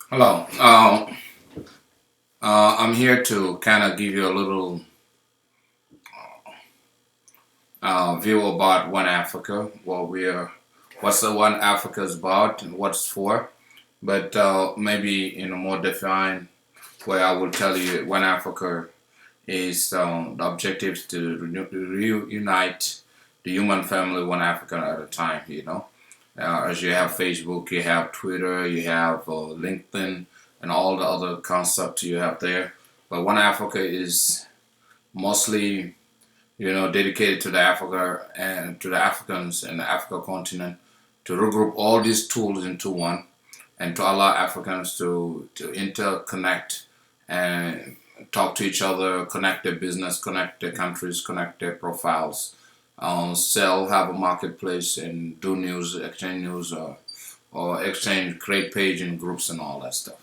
Hello. I'm here to kind of give you a little view about One Africa, what's the One Africa is about, and what it's for. But maybe in a more defined way, I will tell you One Africa is the objectives to reunite the human family one Africa at a time. As you have Facebook, you have Twitter, you have LinkedIn, and all the other concepts you have there. But One Africa is mostly, dedicated to the Africa and to the Africans and the Africa continent to regroup all these tools into one and to allow Africans to interconnect and talk to each other, connect their business, connect their countries, connect their profiles, sell, have a marketplace, and do news, exchange news, or exchange, create page and groups and all that stuff.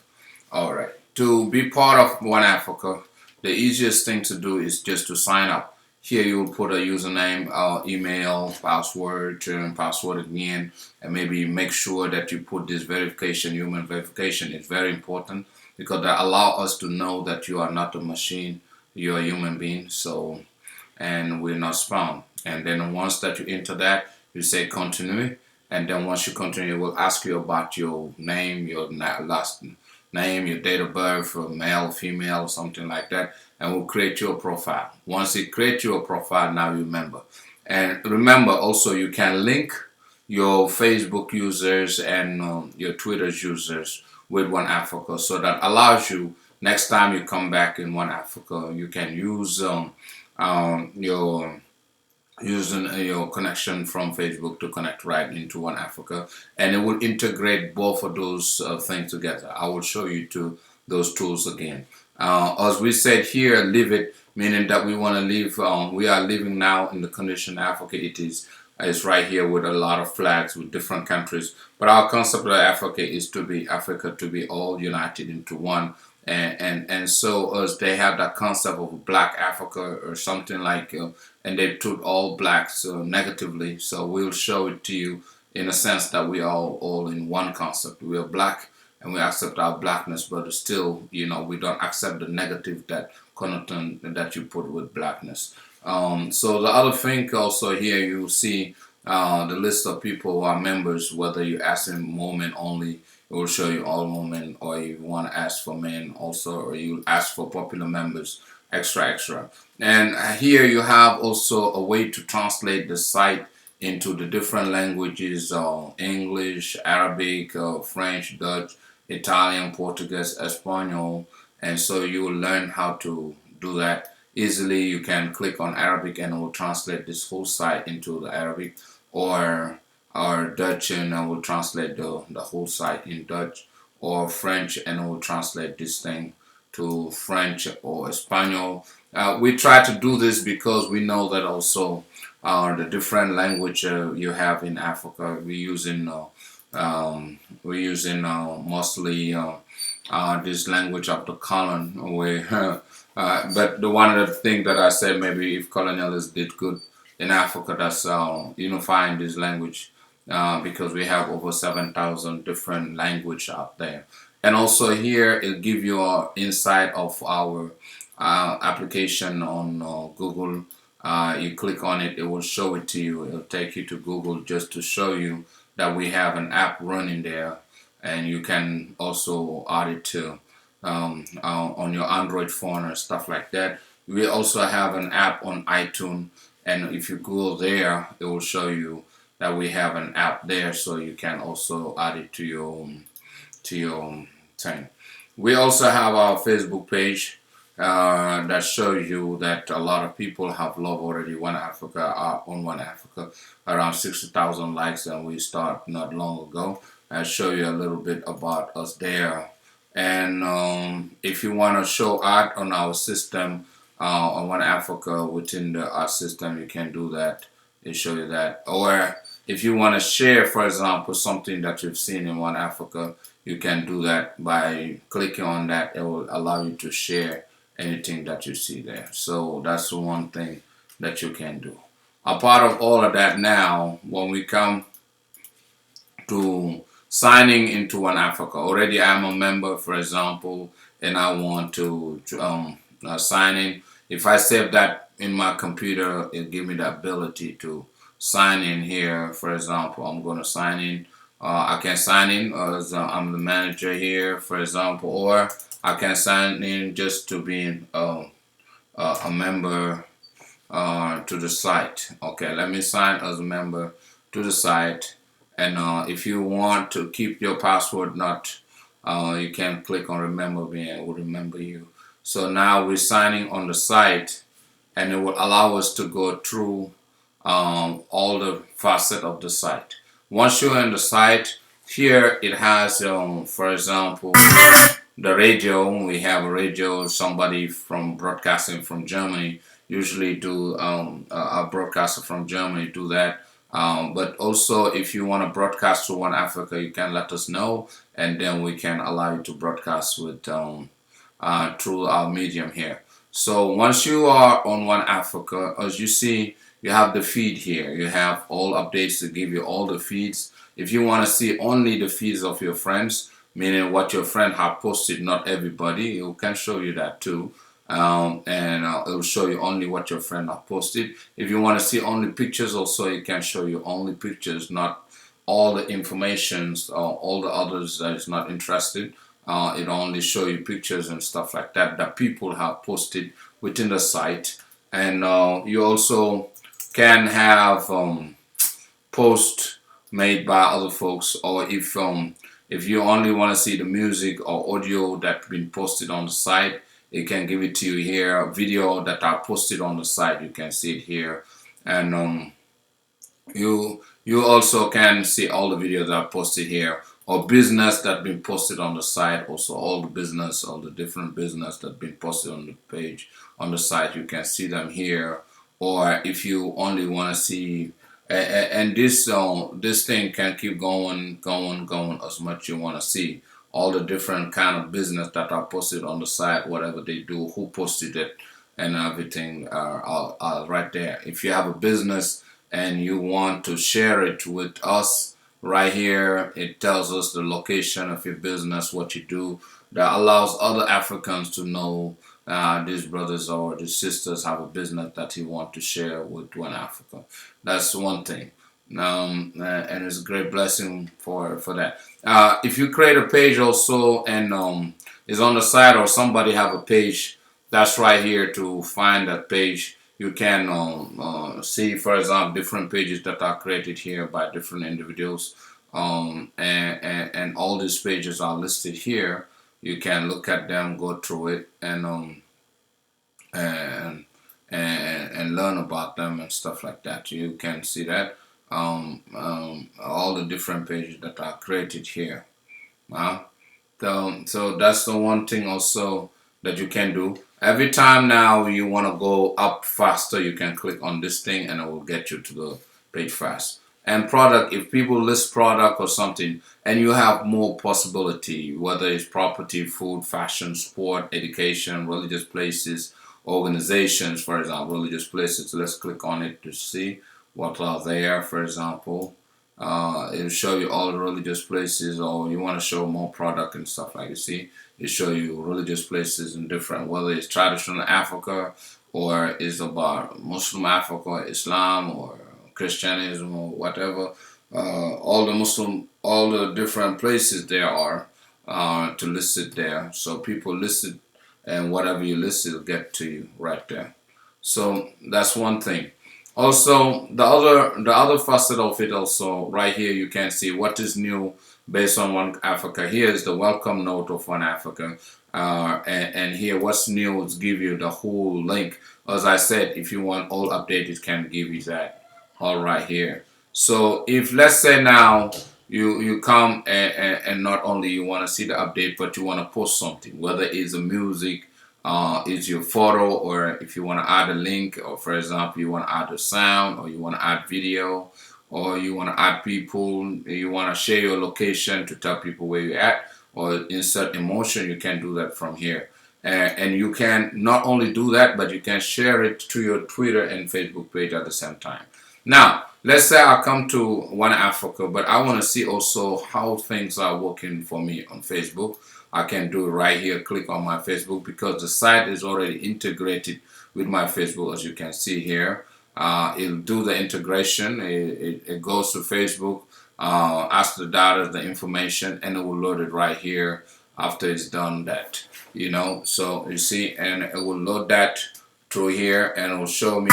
All right. To be part of One Africa, the easiest thing to do is just to sign up. Here you will put a username, email, password, turn password again, and maybe make sure that you put this verification, human verification is very important because that allow us to know that you are not a machine, you are a human being. So, and we're not spam. And then once that you enter that, you say continue, and then once you continue, it will ask you about your name, your last name, your date of birth, male, female, something like that, and we'll create your profile. Once it creates your profile, now you remember. And remember also, you can link your Facebook users and your Twitter users with One Africa, so that allows you next time you come back in One Africa, you can use your using your connection from Facebook to connect right into One Africa, and it will integrate both of those things together. I will show you to those tools again. As we said here, live it, meaning that we want to live. We are living now in the condition Africa it is. It's right here with a lot of flags with different countries. But our concept of Africa is to be Africa, to be all united into one. And so as they have that concept of Black Africa or something like, and they took all blacks negatively. So we'll show it to you in a sense that we are all in one concept. We are black and we accept our blackness, but still, we don't accept the negative that connotation that you put with blackness. So the other thing also here, you see the list of people who are members, whether you ask them moment only, it will show you all moment, or you want to ask for men also, or you ask for popular members, extra. And here you have also a way to translate the site into the different languages, English, Arabic, French, Dutch, Italian, Portuguese, Espanol, and so you will learn how to do that easily. You can click on Arabic and it will translate this whole site into the Arabic, or Dutch and it will translate the whole site in Dutch, or French and it will translate this thing to French or Espanol. We try to do this because we know that also the different language you have in Africa, mostly this language of the colon, where but the one of the thing that I said, maybe if colonialists did good in Africa, that's unifying this language, because we have over 7,000 different language out there. And also here it give you an insight of our application on Google. You click on it, it will show it to you. It'll take you to Google just to show you that we have an app running there, and you can also add it to on your Android phone or stuff like that. We also have an app on iTunes, and if you go there, it will show you that we have an app there, so you can also add it to your thing. We also have our Facebook page that shows you that a lot of people have loved already One Africa, on One Africa, around 60,000 likes, and we start not long ago. I'll show you a little bit about us there. And if you want to show art on our system, on One Africa within the art system, you can do that. It show you that. Or if you want to share, for example, something that you've seen in One Africa, you can do that by clicking on that. It will allow you to share anything that you see there. So that's one thing that you can do. A part of all of that now, when we come to signing into One Africa. Already I'm a member, for example, and I want to sign in. If I save that in my computer, it give me the ability to sign in here. For example, I'm going to sign in. I can sign in as I'm the manager here, for example, or I can sign in just to be a member to the site. Okay, let me sign as a member to the site. And if you want to keep your password, not you can click on remember me and it will remember you. So now we're signing on the site, and it will allow us to go through all the facet of the site. Once you're in the site, here it has, for example, the radio. We have a radio. Somebody from broadcasting from Germany usually do a broadcaster from Germany do that. But also, if you want to broadcast to One Africa, you can let us know, and then we can allow you to broadcast with through our medium here. So once you are on One Africa, as you see, you have the feed here. You have all updates to give you all the feeds. If you want to see only the feeds of your friends, meaning what your friend have posted, not everybody, it can show you that too. And it will show you only what your friend have posted. If you want to see only pictures, also it can show you only pictures, not all the informations or all the others that is not interested. It only show you pictures and stuff like that that people have posted within the site. And you also can have posts made by other folks, or if you only want to see the music or audio that's been posted on the site, it can give it to you here. Video that are posted on the site, you can see it here. And you also can see all the videos that are posted here, or business that been posted on the site. Also all the business, all the different business that been posted on the page on the site, you can see them here. Or if you only want to see and this thing can keep going as much you want to see all the different kind of business that are posted on the site, whatever they do, who posted it, and everything are right there. If you have a business and you want to share it with us, right here it tells us the location of your business, what you do, that allows other Africans to know these brothers or these sisters have a business that he want to share with One Africa. That's one thing. And it's a great blessing for that. If you create a page also and is on the site, or somebody have a page, that's right here to find that page. You can see, for example, different pages that are created here by different individuals, and all these pages are listed here. You can look at them, go through it, and learn about them and stuff like that. You can see that all the different pages that are created here. So that's the one thing also that you can do. Every time now you want to go up faster, you can click on this thing and it will get you to the page fast. And product, if people list product or something and you have more possibility, whether it's property, food, fashion, sport, education, religious places, organizations, for example, religious places, let's click on it to see what are there, for example. It'll show you all the religious places, or you want to show more product and stuff like you see. It show you religious places in different, whether it's traditional Africa or it's about Muslim Africa, Islam, or Christianism, or whatever. All the different places there are to list it there. So people list it, and whatever you list, it'll get to you right there. So that's one thing. Also, the other facet of it also, right here you can see what is new based on One Africa. Here is the welcome note of One Africa. And here what's new is give you the whole link. As I said, if you want all updated, it can give you that all right here. So if, let's say now you come and not only you want to see the update, but you want to post something, whether it's a music, is your photo, or if you want to add a link, or for example you want to add a sound, or you want to add video, or you want to add people, you want to share your location to tell people where you're at, or insert emotion, you can do that from here. And you can not only do that, but you can share it to your Twitter and Facebook page at the same time. Now, let's say I come to One Africa, but I want to see also how things are working for me on Facebook. I can do it right here. Click on my Facebook because the site is already integrated with my Facebook, as you can see here. It'll do the integration. It goes to Facebook, ask the data, the information, and it will load it right here after it's done that. So you see, and it will load that through here, and it will show me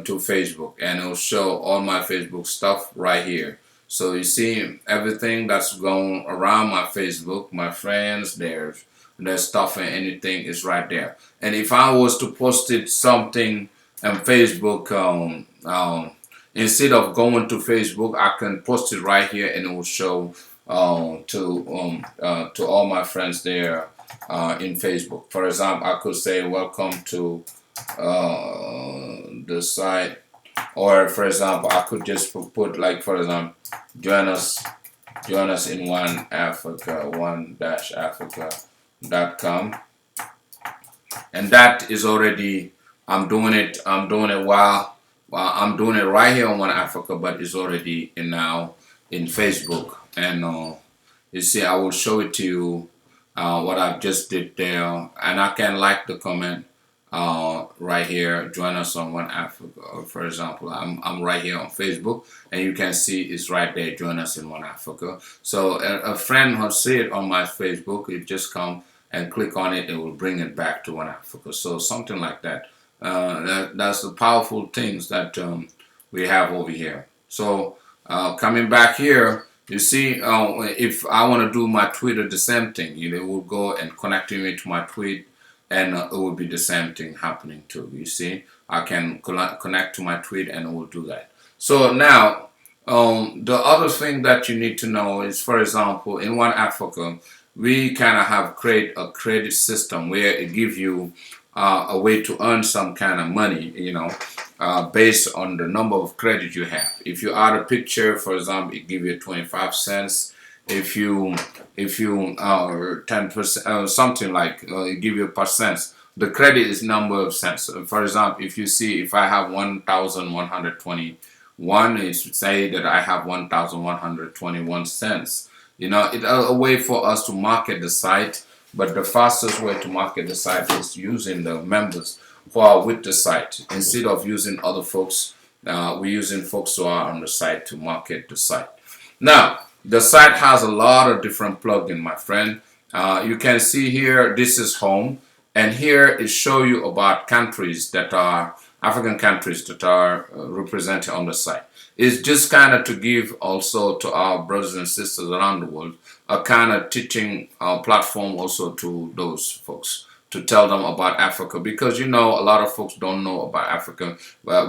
to Facebook, and it'll show all my Facebook stuff right here. So you see everything that's going around my Facebook, my friends, their stuff and anything is right there. And if I was to post it something on Facebook, instead of going to Facebook, I can post it right here, and it will show to all my friends there in Facebook. For example, I could say welcome to the site, or for example, I could just put like, for example, join us in One Africa, one-africa.com, and that is already, I'm doing it while I'm doing it right here on One Africa, but it's already now in Facebook. And you see, I will show it to you what I've just did there, and I can like the comment right here. Join us on One Africa. For example, I'm right here on Facebook, and you can see it's right there. Join us in One Africa. So a friend will see it on my Facebook. You just come and click on it. It will bring it back to One Africa. So something like that. That's the powerful things that we have over here. So coming back here, you see, if I want to do my Twitter, the same thing. It will go and connect me to my tweet, and it will be the same thing happening too. You see, I can connect to my tweet, and it will do that. So now, the other thing that you need to know is, for example, in One Africa, we kind of have create a credit system where it gives you a way to earn some kind of money, based on the number of credit you have. If you add a picture, for example, it gives you 25 cents. If you 10%, something like it give you percents. The credit is number of cents. For example, if you see, if I have 1,121, it's say that I have 1,121 cents. It's a way for us to market the site. But the fastest way to market the site is using the members who are with the site. Instead of using other folks, we're using folks who are on the site to market the site. Now, the site has a lot of different plugins, my friend. You can see here, this is home. And here it shows you about countries that are, African countries that are represented on the site. It's just kind of to give also to our brothers and sisters around the world a kind of teaching platform also to those folks, to tell them about Africa, because a lot of folks don't know about Africa.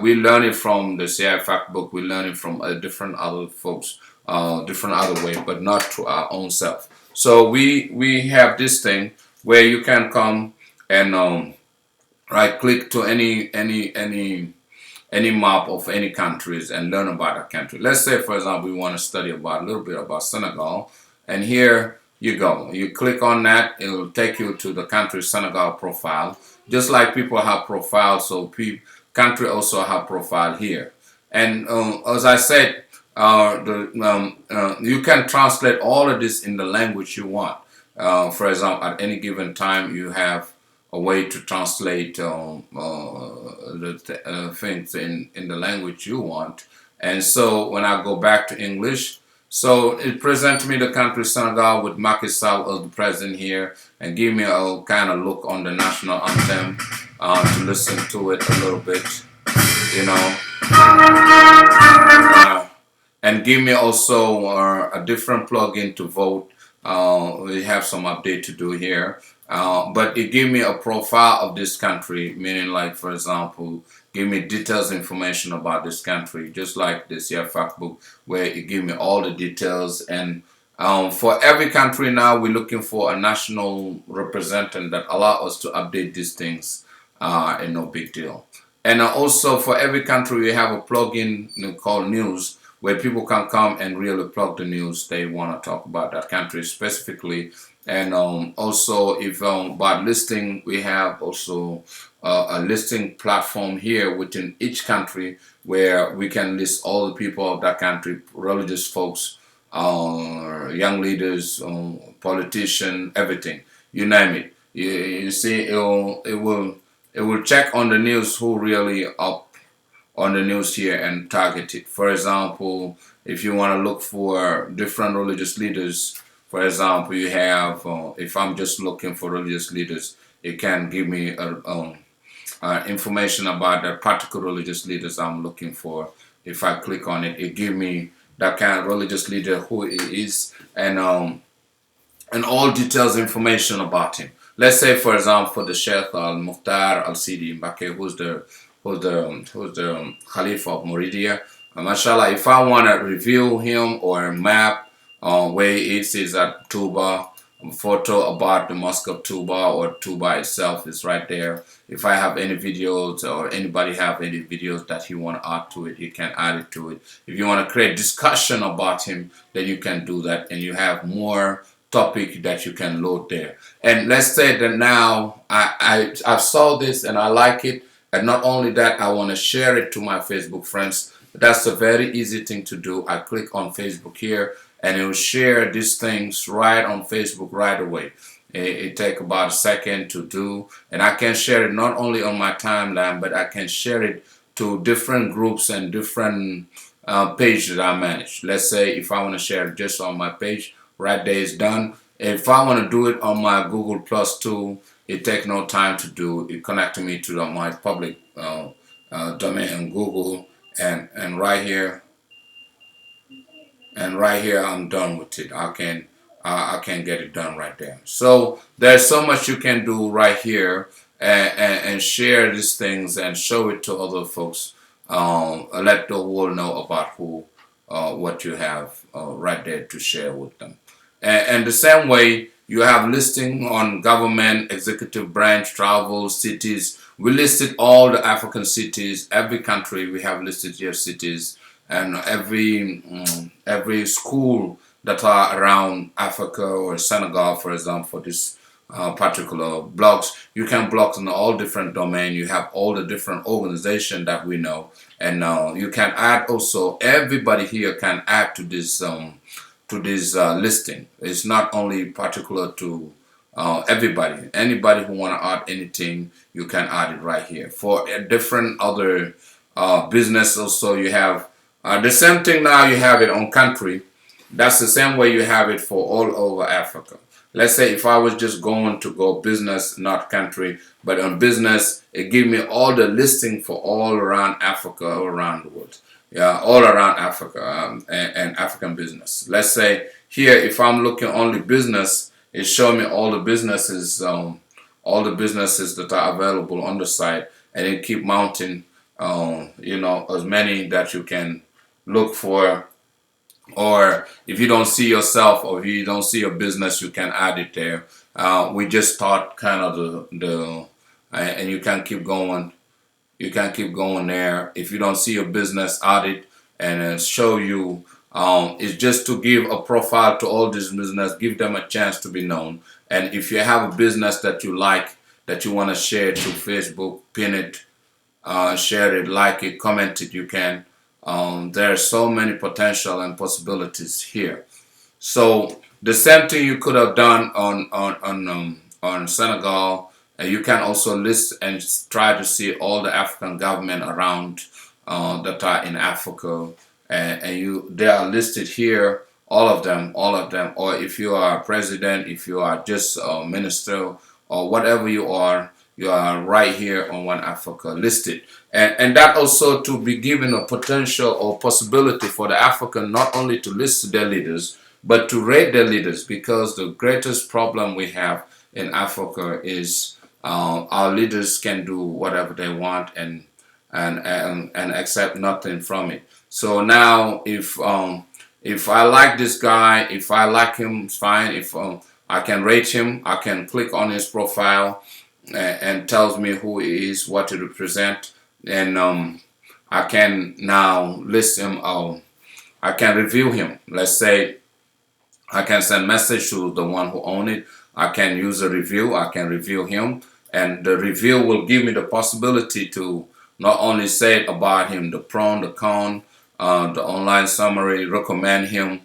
We learn it from the CI Fact Book, we learn it from different other folks, different other way, but not to our own self. So we have this thing where you can come and right click to any map of any countries and learn about a country. Let's say, for example, we want to study about a little bit about Senegal, and here you go. You click on that, it will take you to the country Senegal profile. Just like people have profiles, so country also have profile here. And as I said, you can translate all of this in the language you want. For example, at any given time, you have a way to translate the things in the language you want. And so when I go back to English, so it presents me the country Senegal with Macky Sall as the president here, and give me a kind of look on the national anthem to listen to it a little bit, and give me also a different plugin to vote. We have some update to do here. But it gave me a profile of this country, meaning like, for example, give me details information about this country, just like this here fact book, where it gave me all the details. And for every country now, we're looking for a national representative that allow us to update these things, and no big deal. And also for every country, we have a plugin called News, where people can come and really plug the news they want to talk about that country specifically. And also, if about listing, we have also a listing platform here within each country where we can list all the people of that country, religious folks, young leaders, politician, everything, you name it. You see, it will check on the news who really up on the news here and target it. For example, if you want to look for different religious leaders, for example, you have, if I'm just looking for religious leaders, it can give me information about the particular religious leaders I'm looking for. If I click on it, it give me that kind of religious leader, who he is, and all details information about him. Let's say, for example, the Sheikh Al Mukhtar Al Sidi Mbake, who's the Caliph of Muridia. Mashallah, if I want to review him or map where it is at Tuba, a photo about the Mosque of Tuba or Tuba itself is right there. If I have any videos or anybody have any videos that you want to add to it, you can add it to it. If you want to create discussion about him, then you can do that, and you have more topic that you can load there. And let's say that now I saw this and I like it, and not only that, I want to share it to my Facebook friends. That's a very easy thing to do. I click on Facebook here, and it will share these things right on Facebook right away. It take about a second to do, and I can share it not only on my timeline, but I can share it to different groups and different pages that I manage. Let's say if I want to share it just on my page, right there is done. If I want to do it on my Google Plus tool, it takes no time to do. It connects me to my public domain in Google, and right here I'm done with it. I can get it done right there. So there's so much you can do right here, and share these things and show it to other folks. Let the world know about what you have right there to share with them. And the same way, you have listing on government, executive branch, travel, cities. We listed all the African cities, every country we have listed here cities, and every school that are around Africa or Senegal, for example, for this particular blogs. You can blog in all different domain. You have all the different organization that we know, and you can add also. Everybody here can add to this listing. It's not only particular to everybody. Anybody who want to add anything, you can add it right here. For a different other business also, you have the same thing now. You have it on country. That's the same way you have it for all over Africa. Let's say if I was just going to go business, not country, but on business, it give me all the listing for all around Africa, all around the world. Yeah, all around Africa, and African business. Let's say here, if I'm looking only business, it show me all the businesses that are available on the site, and it keep mounting, as many that you can look for. Or if you don't see yourself, or if you don't see your business, you can add it there. We just start kind of and you can keep going. You can keep going there. If you don't see your business, add it and show you. It's just to give a profile to all this business, give them a chance to be known. And if you have a business that you like, that you want to share to Facebook, pin it, share it, like it, comment it, you can. There are so many potential and possibilities here. So the same thing you could have done on Senegal. You can also list and try to see all the African government around that are in Africa, and they are listed here, all of them. Or if you are a president, if you are just a minister, or whatever you are right here on One Africa listed. And that also to be given a potential or possibility for the African not only to list their leaders, but to rate their leaders, because the greatest problem we have in Africa is our leaders can do whatever they want and accept nothing from it. So now, if I like this guy, if I like him, it's fine. If I can rate him, I can click on his profile and tells me who he is, what he represent, and I can now list him. I can review him. Let's say I can send message to the one who own it. I can use a review. I can review him, and the review will give me the possibility to not only say about him, the pro, the con, the online summary, recommend him,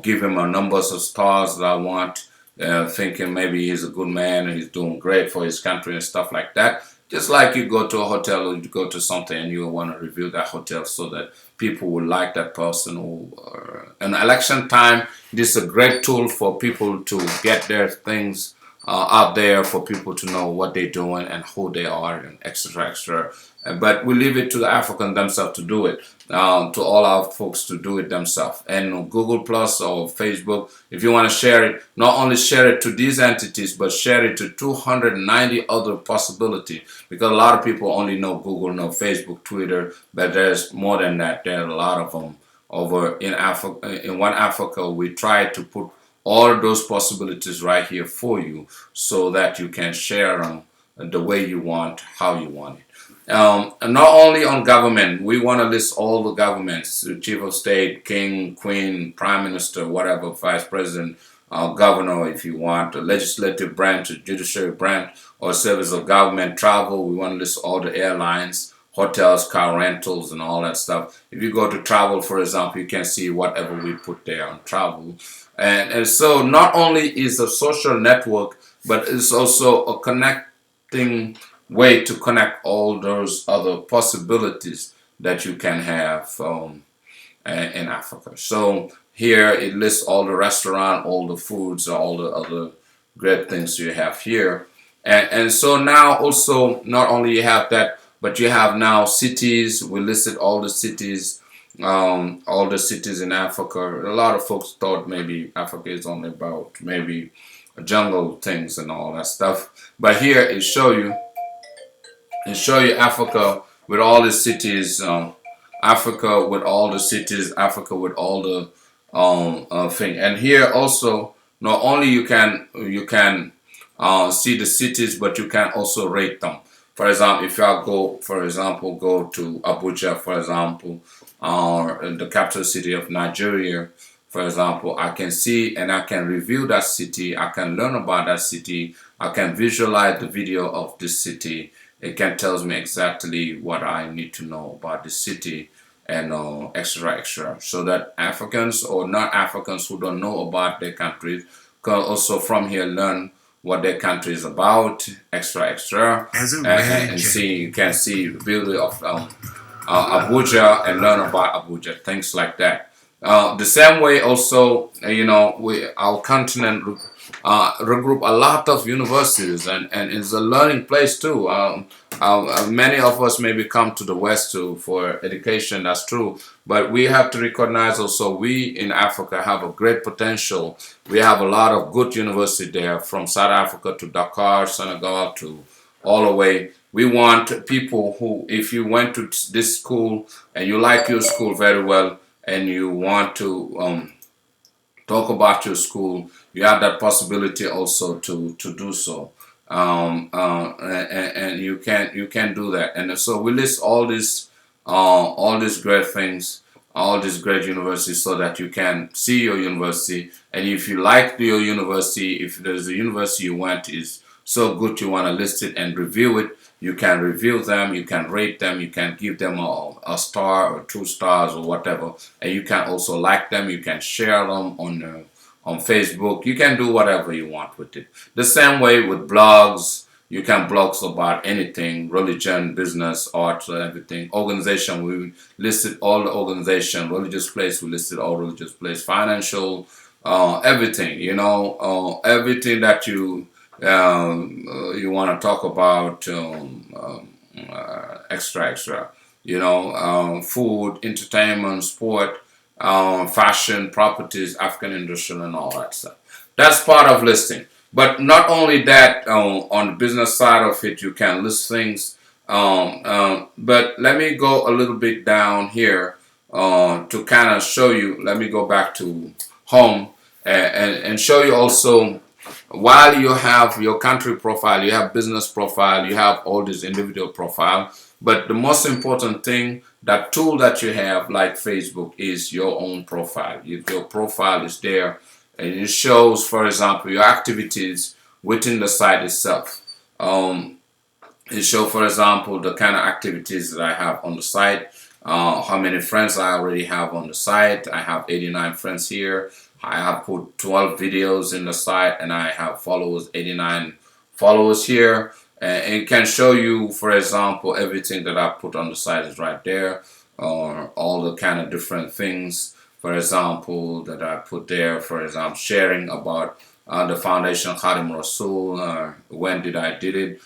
give him a numbers of stars that I want, thinking maybe he's a good man and he's doing great for his country and stuff like that. Just like you go to a hotel or you go to something and you want to review that hotel so that people will like that person. Or in election time, this is a great tool for people to get their things out there, for people to know what they're doing and who they are and extra, extra. But we leave it to the Africans themselves to do it, to all our folks to do it themselves. And Google Plus or Facebook, if you want to share it, not only share it to these entities, but share it to 290 other possibilities. Because a lot of people only know Google, know Facebook, Twitter, but there's more than that. There are a lot of them over in Africa. In One Africa, we try to put all those possibilities right here for you so that you can share them the way you want, how you want it. And not only on government, we want to list all the governments, the chief of state, king, queen, prime minister, whatever, vice president, governor, if you want, a legislative branch, a judiciary branch, or service of government, travel. We want to list all the airlines, hotels, car rentals, and all that stuff. If you go to travel, for example, you can see whatever we put there on travel. And so not only is a social network, but it's also a connecting way to connect all those other possibilities that you can have in Africa. So here it lists all the restaurant, all the foods, all the other great things you have here. And so now also not only you have that, but you have now cities. We listed all the cities in Africa. A lot of folks thought maybe Africa is only about maybe jungle things and all that stuff. But here it show you Africa with all the cities, Africa with all the cities, Africa with all the thing. And here also, not only you can see the cities, but you can also rate them. For example, if I go, go to Abuja, for example, or the capital city of Nigeria, for example, I can see and I can review that city. I can learn about that city. I can visualize the video of this city. It can tells me exactly what I need to know about the city and extra, so that Africans or not Africans who don't know about their countries can also from here learn what their country is about, extra, and see. You can see the beauty of Abuja and learn about Abuja, things like that. The same way also, our continent regroup a lot of universities, and it's a learning place too. Many of us maybe come to the West too for education, that's true, but we have to recognize also we in Africa have a great potential. We have a lot of good university there, from South Africa to Dakar, Senegal, to all the way. We want people who, if you went to this school and you like your school very well, and you want to talk about your school, you have that possibility also to do so, and you can do that. And so we list all these great things, all these great universities, so that you can see your university. And if you like your university, if there's a university you went is so good, you want to list it and review it. You can review them, you can rate them, you can give them a star or 2 stars or whatever, and you can also like them. You can share them on Facebook. You can do whatever you want with it. The same way with blogs. You can blog about anything: religion, business, art, everything. Organization, we listed all the organization. Religious place, we listed all religious place. Financial, everything. Everything that you want to talk about, extra. Food, entertainment, sport, fashion, properties, African industrial, and all that stuff. That's part of listing. But not only that, on the business side of it, you can list things. But let me go a little bit down here to kind of show you. Let me go back to home and show you also. While you have your country profile, you have business profile, you have all this individual profile. But the most important thing, that tool that you have, like Facebook, is your own profile. If your profile is there, and it shows, for example, your activities within the site itself. Um, it shows, for example, the kind of activities that I have on the site, how many friends I already have on the site. I have 89 friends here. I have put 12 videos in the site, and I have followers, 89 followers here. And it can show you, for example, everything that I put on the site is right there, or all the kind of different things, for example, that I put there. For example, sharing about the foundation Khadim Rasul, when did I did it,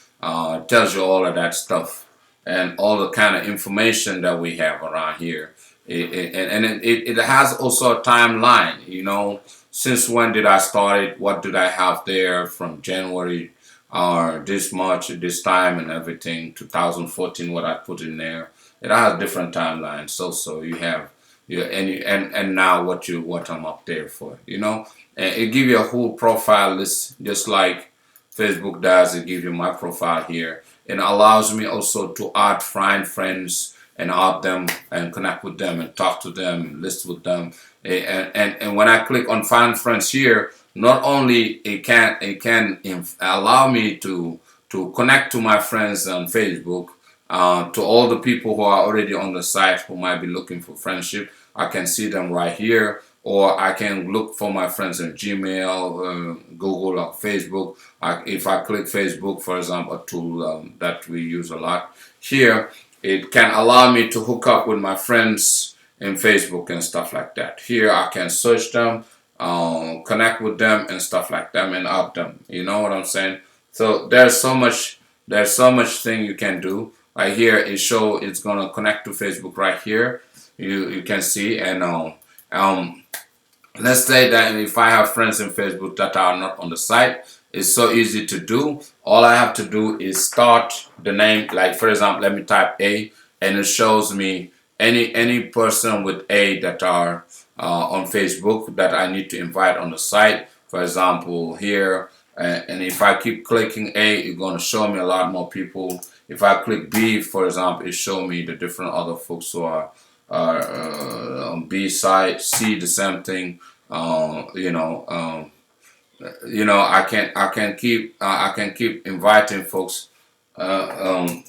tells you all of that stuff and all the kind of information that we have around here. It has also a timeline, since when did I start it, what did I have there from January or this March, this time and everything, 2014, what I put in there. It has different timelines. So you have and now what I'm up there for, and it give you a whole profile list, just like Facebook does. It gives you my profile here, and allows me also to find friends and add them and connect with them and talk to them and list with them. And when I click on find friends here, not only it can allow me to connect to my friends on Facebook, to all the people who are already on the site who might be looking for friendship. I can see them right here, or I can look for my friends in Gmail, Google, or Facebook. If I click Facebook, for example, a tool that we use a lot here, it can allow me to hook up with my friends in Facebook and stuff like that. Here I can search them, connect with them and stuff like that, and add them. You know what I'm saying? So there's so much thing you can do. Right here it's gonna connect to Facebook right here. You can see, and let's say that if I have friends in Facebook that are not on the site, it's so easy to do. All I have to do is start the name, like for example, let me type A, and it shows me any person with A that are on Facebook that I need to invite on the site. For example, here, and if I keep clicking A, it's going to show me a lot more people. If I click B, for example, it show me the different other folks who are on B side. C, the same thing. I can keep inviting folks, and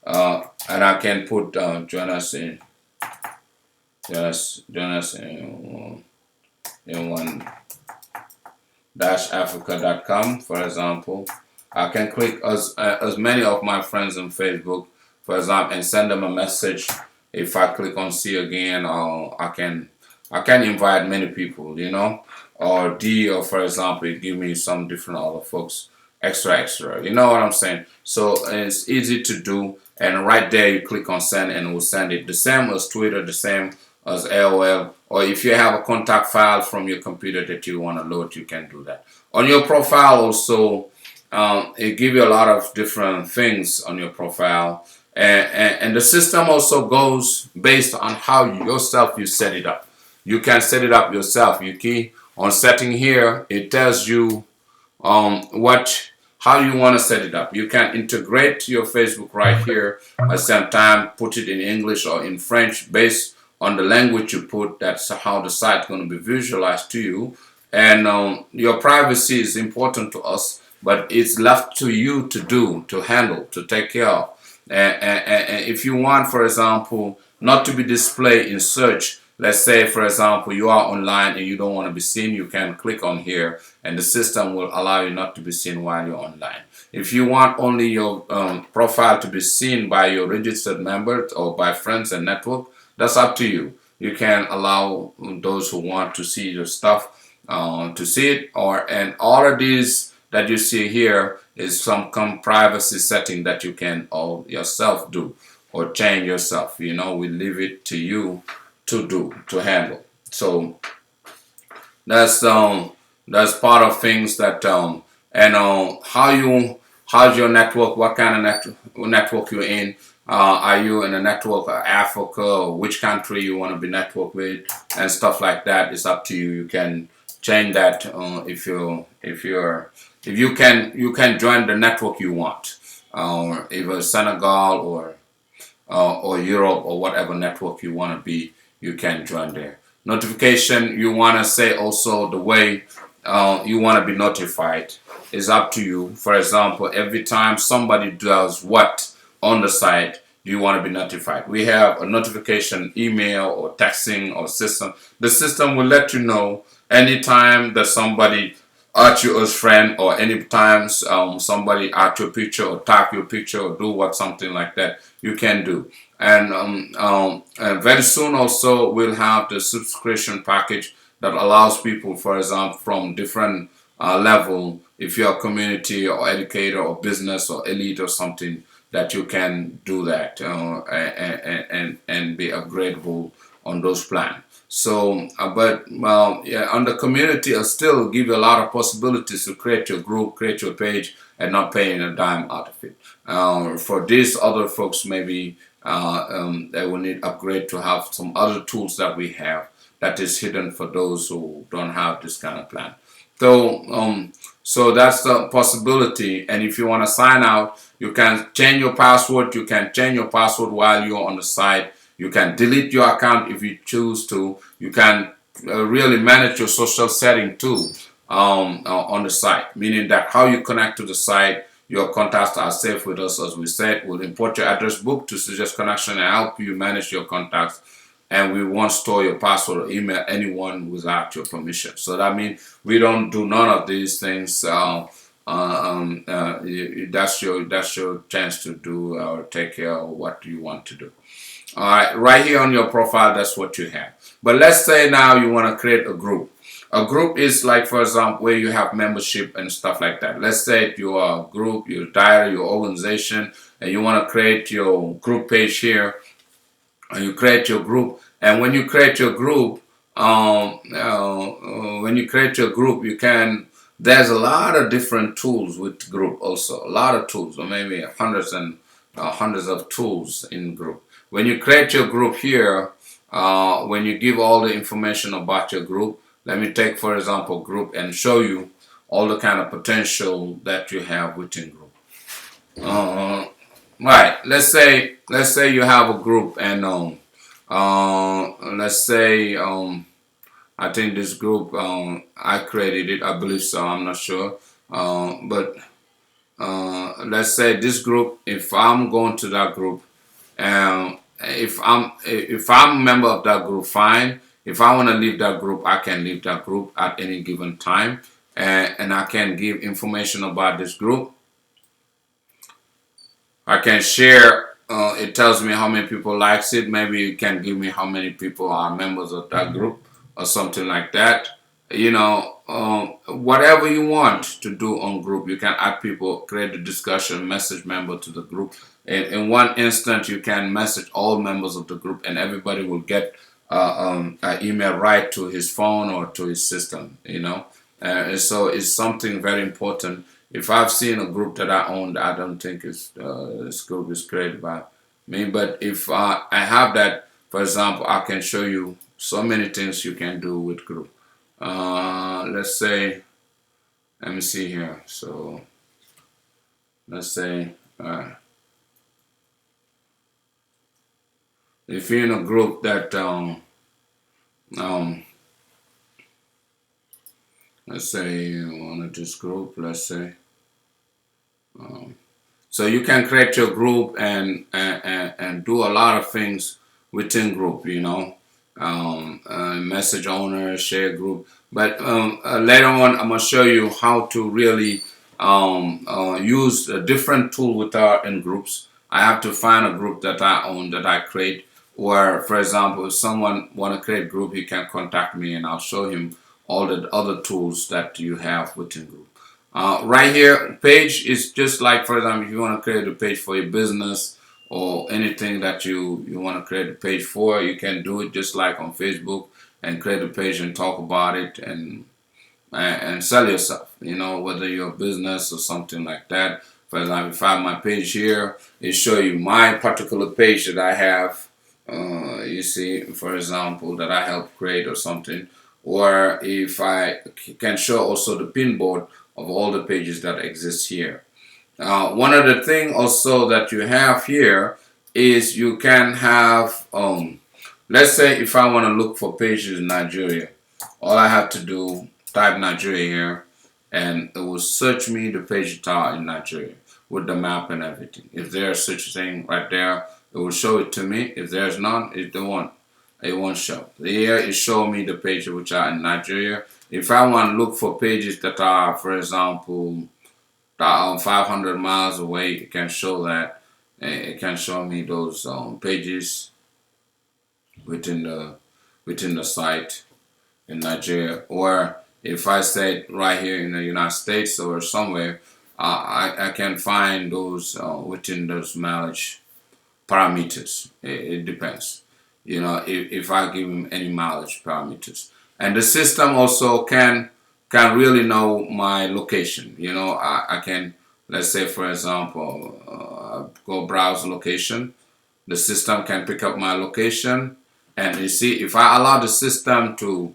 I can put join us in one africa.com, for example. I can click as many of my friends on Facebook, for example, and send them a message. If I click on C again, I can invite many people, or D, or for example, it give me some different other folks, extra. You know what I'm saying? So it's easy to do, and right there you click on send, and it will send it. The same as Twitter, the same as AOL, or if you have a contact file from your computer that you want to load, you can do that. On your profile also, it gives you a lot of different things on your profile, and the system also goes based on how you set it up. You can set it up yourself. You key on setting here, it tells you how you want to set it up. You can integrate your Facebook right here. At the same time, put it in English or in French based on the language you put. That's how the site is going to be visualized to you. And your privacy is important to us, but it's left to you to handle, to take care of. And if you want, for example, not to be displayed in search, let's say, for example, you are online and you don't want to be seen, you can click on here and the system will allow you not to be seen while you're online. If you want only your profile to be seen by your registered members or by friends and network, that's up to you. You can allow those who want to see your stuff to see it, and all of these that you see here is some privacy setting that you can all yourself do or change yourself. We leave it to you to handle. So that's part of things that how's your network, what kind of network you're in. Are you in a network of Africa, or which country you want to be networked with, and stuff like that. It's up to you. You can change that if you can join the network you want, either Senegal or Europe or whatever network you want to be. You can join there. Notification, you want to say also the way you want to be notified is up to you. For example, every time somebody does what on the site, you want to be notified. We have a notification email or texting or system. The system will let you know anytime that somebody at you as friend, or anytime somebody at your picture or tag your picture or do what something like that, you can do. And very soon also we'll have the subscription package that allows people, for example, from different level, if you're a community or educator or business or elite or something, that you can do that and be upgradable on those plans. So, but well, yeah, on the community, I'll still give you a lot of possibilities to create your group, create your page, and not paying a dime out of it. For these other folks, maybe they will need upgrade to have some other tools that we have that is hidden for those who don't have this kind of plan. So that's the possibility. And if you want to sign out, you can change your password. You can change your password while you're on the site. You can delete your account if you choose to. You can really manage your social setting too on the site, meaning that how you connect to the site, your contacts are safe with us, as we said. We'll import your address book to suggest connection and help you manage your contacts. And we won't store your password or email anyone without your permission. So that means we don't do none of these things. That's your chance to do or take care of what you want to do. All right, right here on your profile, that's what you have. But let's say now you want to create a group. A group is like, for example, where you have membership and stuff like that. Let's say your group, your diary, your organization, and you want to create your group page here. And you create your group, and when you create your group, you can. There's a lot of different tools with group. Also, a lot of tools, or maybe hundreds of tools in group. When you create your group here, when you give all the information about your group, let me take for example group and show you all the kind of potential that you have within group. Right. Let's say you have a group, and let's say I think this group I created it. I believe so. I'm not sure. But let's say this group. If I'm going to that group, if I'm a member of that group, fine. If I want to leave that group, I can leave that group at any given time, and I can give information about this group. I can share. It tells me how many people likes it. Maybe you can give me how many people are members of that group or something like that. You know, whatever you want to do on group, you can add people, create a discussion, message member to the group. In one instant, you can message all members of the group, and everybody will get an email right to his phone or to his system. You know, so it's something very important. If I've seen a group that I owned, I don't think this group is created by me. But if I have that, for example, I can show you so many things you can do with group. Let's say, let me see here. So let's say if you're in a group that let's say one of this group, let's say. So you can create your group and do a lot of things within group, you know. Message owner, share group. But later on, I'm gonna show you how to really use a different tool with our in groups. I have to find a group that I own, that I create. Or, for example, if someone want to create a group, he can contact me, and I'll show him all the other tools that you have within group. Right here, page is just like, for example, if you want to create a page for your business or anything that you want to create a page for, you can do it just like on Facebook and create a page and talk about it and sell yourself, you know, whether you're a business or something like that. For example, if I have my page here, it show you my particular page that I have, you see, for example, that I helped create or something. Or if I can show also the pinboard of all the pages that exist here. One of the things also that you have here is you can have let's say if I want to look for pages in Nigeria, all I have to do, type Nigeria here, and it will search me the page that are in Nigeria with the map and everything. If there's such a thing right there, it will show it to me. If there's none, it won't show. Here it show me the pages which are in Nigeria. If I want to look for pages that are, for example, that are 500 miles away, it can show that. It can show me those pages within the site in Nigeria. Or if I say right here in the United States or somewhere, I can find those within those mileage parameters. It depends. If I give him any mileage parameters, and the system also can really know my location. I can, let's say for example, go browse location. The system can pick up my location, and you see if I allow the system to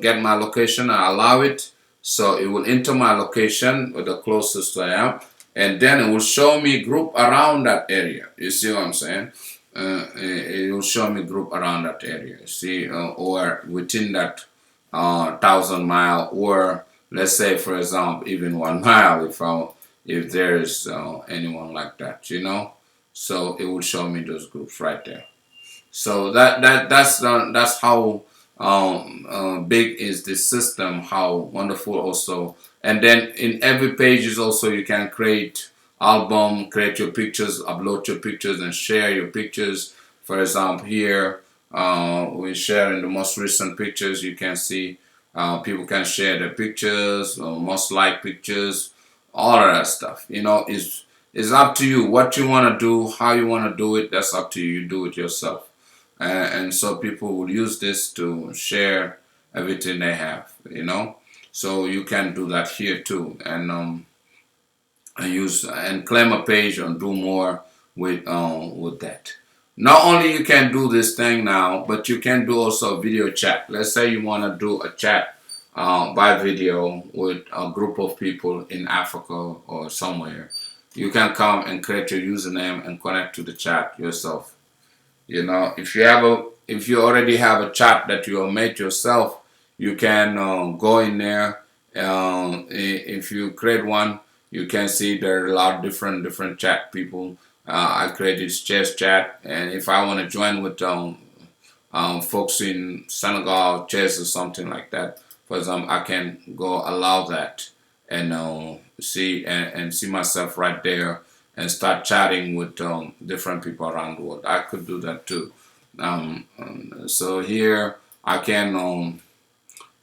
get my location, I allow it, so it will enter my location with the closest I am, and then it will show me group around that area. You see what I'm saying? It will show me group around that area. See, or within that 1,000 mile, or let's say for example even 1 mile, if there is anyone like that, so it will show me those groups right there. So that's how big is this system, how wonderful also. And then in every page is also you can create album, create your pictures, upload your pictures, and share your pictures. For example, here we share in the most recent pictures. You can see people can share their pictures, most like pictures, all of that stuff. Is up to you what you want to do, how you want to do it. That's up to you. You do it yourself, and so people will use this to share everything they have. So you can do that here too, and use and claim a page and do more with that. Not only you can do this thing now, but you can do also video chat. Let's say you want to do a chat by video with a group of people in Africa or somewhere. You can come and create your username and connect to the chat yourself. If you already have a chat that you have made yourself, you can go in there. If you create one, you can see there are a lot of different chat people. I created chess chat, and if I want to join with folks in Senegal, chess or something like that, for example, I can go allow that and see myself right there and start chatting with different people around the world. I could do that too. So here I can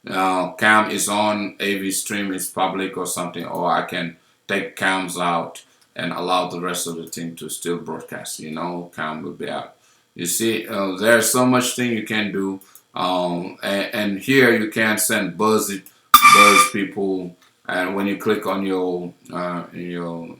cam is on, AV stream is public or something, or I can take cams out and allow the rest of the thing to still broadcast. Cam will be out. You see, there's so much thing you can do, and here you can send buzz people, and when you click on your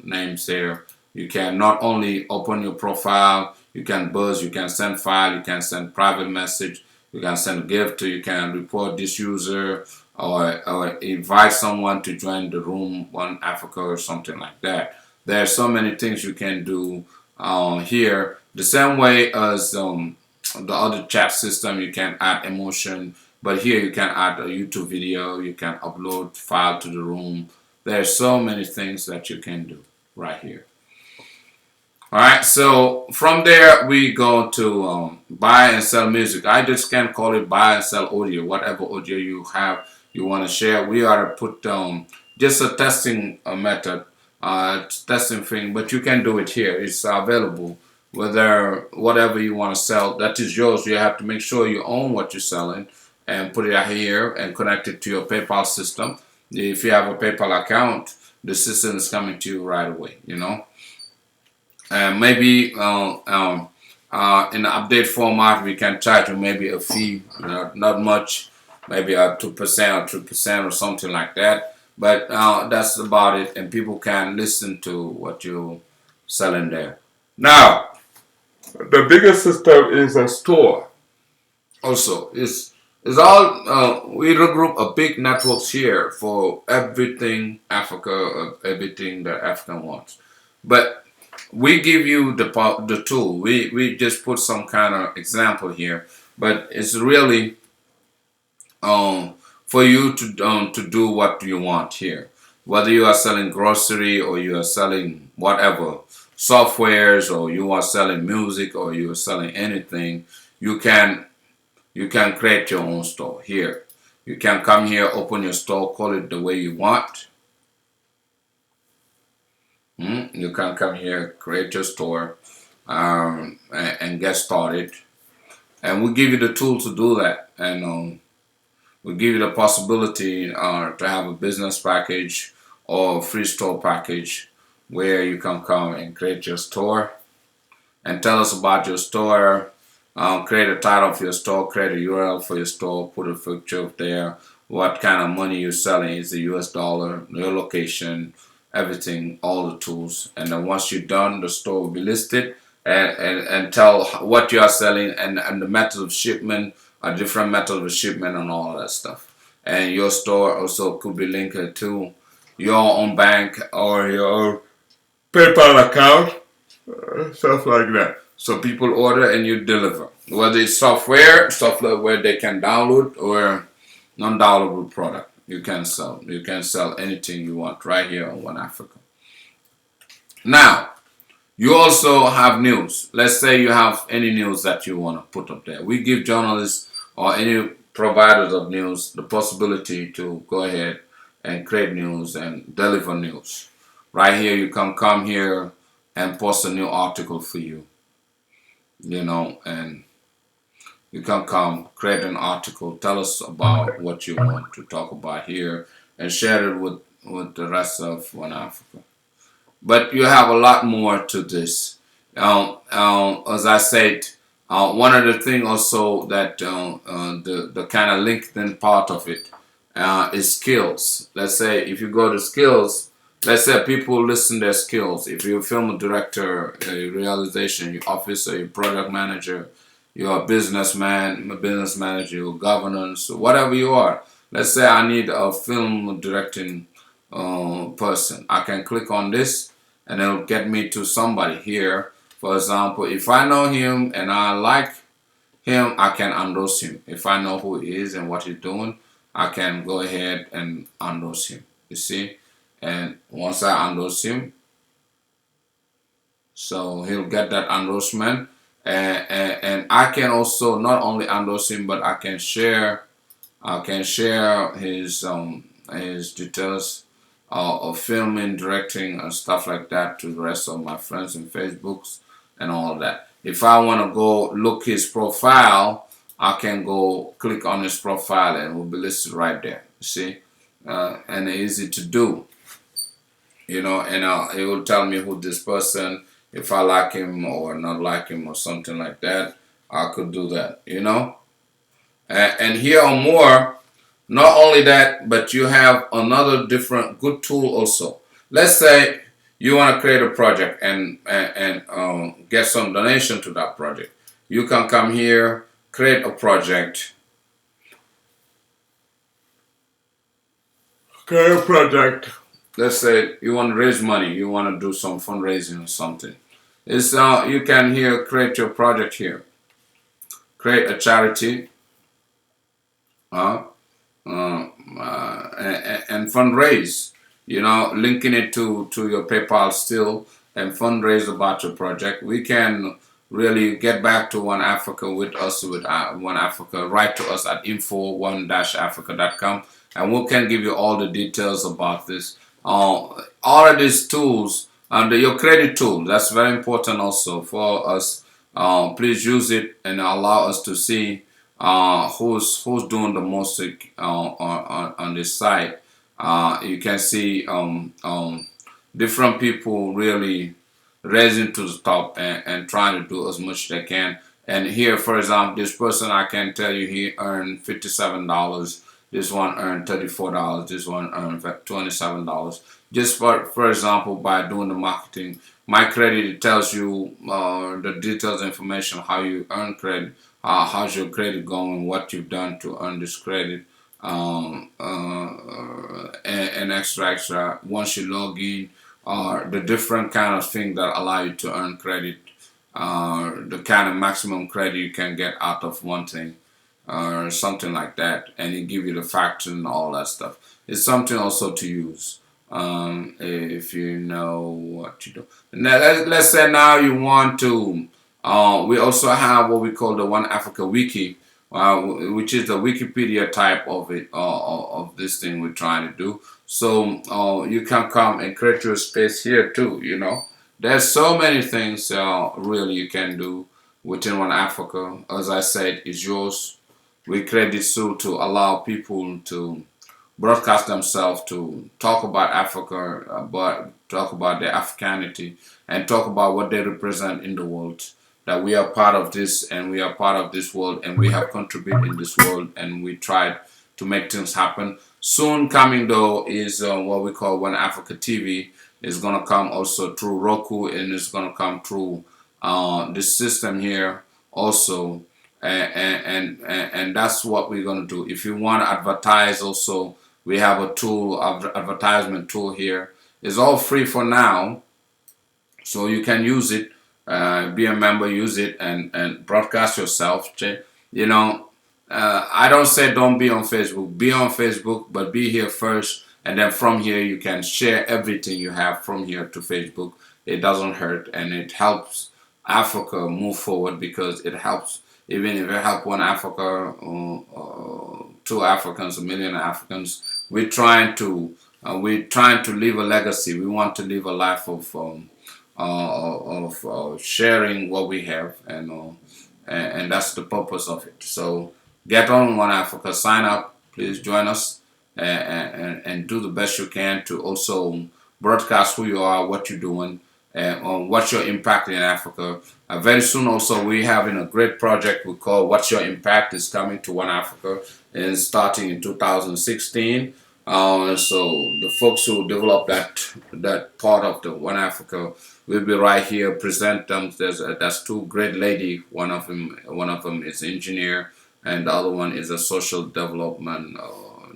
names there, you can not only open your profile, you can buzz, you can send file, you can send private message, you can send gift, you can report this user, or invite someone to join the room, One Africa or something like that. There are so many things you can do here. The same way as the other chat system, you can add emotion, but here you can add a YouTube video, you can upload file to the room. There are so many things that you can do right here. Alright, so from there we go to buy and sell music. I just can call it buy and sell audio, whatever audio you have you want to share. We are to put just a testing method, testing thing, but you can do it here. It's available. Whatever you want to sell, that is yours. You have to make sure you own what you're selling and put it out here and connect it to your PayPal system. If you have a PayPal account, the system is coming to you right away, maybe in the update format, we can charge you maybe a fee, not much, maybe a 2% or 3% or something like that. But that's about it, and people can listen to what you're selling there. Now, the biggest system is a store. Also, it's all we regroup a big networks here for everything Africa, everything that Africa wants. But we give you the tool. We just put some kind of example here, but it's really for you to do what you want here. Whether you are selling grocery or you are selling whatever softwares, or you are selling music, or you are selling anything, you can create your own store here. You can come here, open your store, call it the way you want. You can come here, create your store, and get started. And we give you the tool to do that. And we give you the possibility to have a business package or a free store package where you can come and create your store and tell us about your store. Create a title for your store, create a URL for your store, put a picture up there, what kind of money you're selling, is the US dollar, your location, everything, all the tools. And then once you're done, the store will be listed, and tell what you are selling, and the method of shipment, a different method of shipment, and all of that stuff. And your store also could be linked to your own bank or your PayPal account, stuff like that. So people order and you deliver. Whether it's software where they can download, or non-downloadable product, you can sell. You can sell anything you want right here on One Africa. Now, you also have news. Let's say you have any news that you want to put up there. We give journalists or any providers of news the possibility to go ahead and create news and deliver news. Right here, you can come here and post a new article for you. And you can come create an article, tell us about what you want to talk about here, and share it with the rest of One Africa. But you have a lot more to this. As I said, one of the things also that the kind of LinkedIn part of it is skills. Let's say if you go to skills, let's say people listen their skills. If you're a film director, a realization, your officer, your product manager, you're a businessman, a business manager, your governance, whatever you are. Let's say I need a film directing person. I can click on this and it'll get me to somebody here. For example, if I know him and I like him, I can endorse him. If I know who he is and what he's doing, I can go ahead and endorse him. You see? And once I endorse him, so he'll get that endorsement. And I can also not only endorse him, but I can share his details of filming, directing, and stuff like that to the rest of my friends in Facebooks and all that. If I want to go look his profile, I can go click on his profile and it will be listed right there. You see, and easy to do. And it will tell me who this person. If I like him or not like him or something like that, I could do that. And here are more. Not only that, but you have another different good tool also. Let's say you want to create a project and get some donation to that project. You can come here, create a project. Create a project. Let's say you want to raise money. You want to do some fundraising or something. You can here create your project here. Create a charity. And fundraise, linking it to your PayPal still, and fundraise about your project. We can really get back to One Africa with us, with One Africa. Write to us at info1-africa.com, and we can give you all the details about this. All of these tools, and your credit tool, that's very important also for us. Please use it and allow us to see who's doing the most on this site. You can see different people really raising to the top and trying to do as much as they can. And here, for example, this person, I can tell you he earned $57. This one earned $34. This one earned $27. Just for example, by doing the marketing, my credit, it tells you the details information, how you earn credit, how's your credit going, what you've done to earn this credit, and extra. Once you log in, or the different kind of thing that allow you to earn credit, the kind of maximum credit you can get out of one thing, or something like that, and it give you the factor and all that stuff. It's something also to use if you know what you do. Now, let's say now you want to. We also have what we call the One Africa Wiki, which is the Wikipedia type of it of this thing we're trying to do. So you can come and create your space here too. You know, there's so many things really you can do within One Africa. As I said, is yours. We create this tool to allow people to broadcast themselves, to talk about Africa, but talk about their Africanity, and talk about what they represent in the world. That we are part of this, and we are part of this world, and we have contributed in this world, and we tried to make things happen. Soon coming though is what we call One Africa TV. It's gonna come also through Roku, and it's gonna come through this system here also, and that's what we're gonna do. If you want to advertise also, we have a tool, advertisement tool here. It's all free for now, so you can use it. Be a member, use it, and broadcast yourself. You know, I don't say don't be on Facebook. Be on Facebook, but be here first, and then from here you can share everything you have from here to Facebook. It doesn't hurt, and it helps Africa move forward, because it helps. Even if it help one Africa, two Africans, a million Africans, we're trying to leave a legacy. We want to live a life of sharing what we have, and that's the purpose of it. So get on One Africa, sign up, please join us, and do the best you can to also broadcast who you are, what you're doing, and what's your impact in Africa. Very soon also we having a great project we call What's Your Impact, is coming to One Africa, and starting in 2016. So the folks who develop that part of the One Africa will be right here, present them. That's two great lady. One of them is engineer, and the other one is a social development,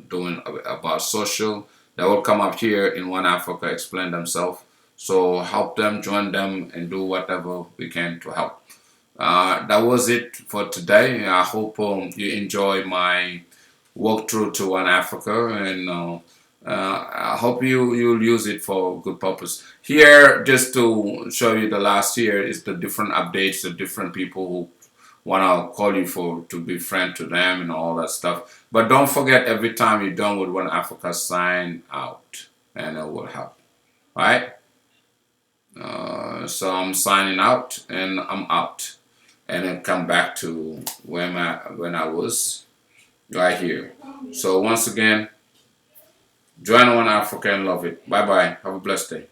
doing about social. They will come up here in One Africa, explain themselves. So help them, join them, and do whatever we can to help. That was it for today. I hope you enjoy my walkthrough to One Africa, and I hope you'll use it for good purpose. Here, just to show you the last year, is the different updates, the different people who want to call you for to be friend to them and all that stuff. But don't forget, every time you're done with One Africa, sign out, and it will help. All right. So I'm signing out, and I'm out, and then come back to when I was right here. So once again, join One Africa and love it. Bye bye. Have a blessed day.